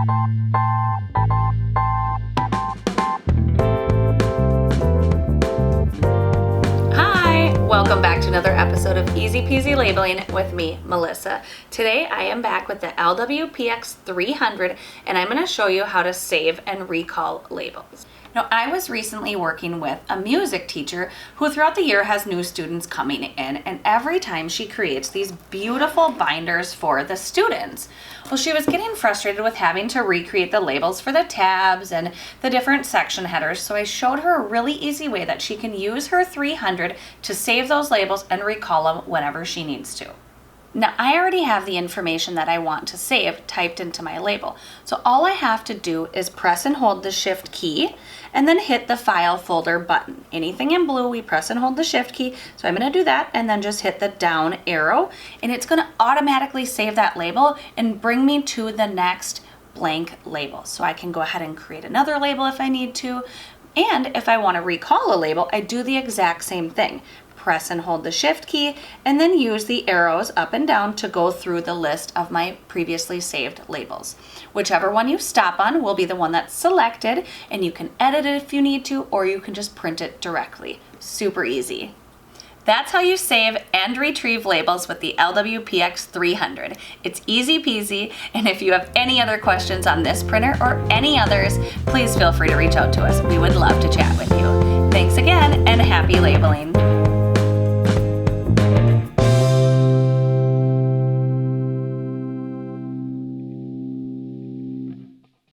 Welcome back to another episode of Easy Peasy Labeling with me, Melissa. Today I am back with the LW-PX300 and I'm going to show you how to save and recall labels. Now, I was recently working with a music teacher who throughout the year has new students coming in, and every time she creates these beautiful binders for the students. Well, she was getting frustrated with having to recreate the labels for the tabs and the different section headers, so I showed her a really easy way that she can use her 300 to save those labels and recall them whenever she needs to. Now, I already have the information that I want to save typed into my label. So all I have to do is press and hold the Shift key and then hit the File Folder button. Anything in blue, we press and hold the Shift key. So I'm going to do that and then just hit the down arrow, and it's going to automatically save that label and bring me to the next blank label. So I can go ahead and create another label if I need to. And if I want to recall a label, I do the exact same thing. Press and hold the Shift key and then use the arrows up and down to go through the list of my previously saved labels. Whichever one you stop on will be the one that's selected, and you can edit it if you need to, or you can just print it directly. Super easy. That's how you save and retrieve labels with the LW-PX300. It's easy peasy, and if you have any other questions on this printer or any others, please feel free to reach out to us. We would love to chat with you. Thanks again, and happy labeling.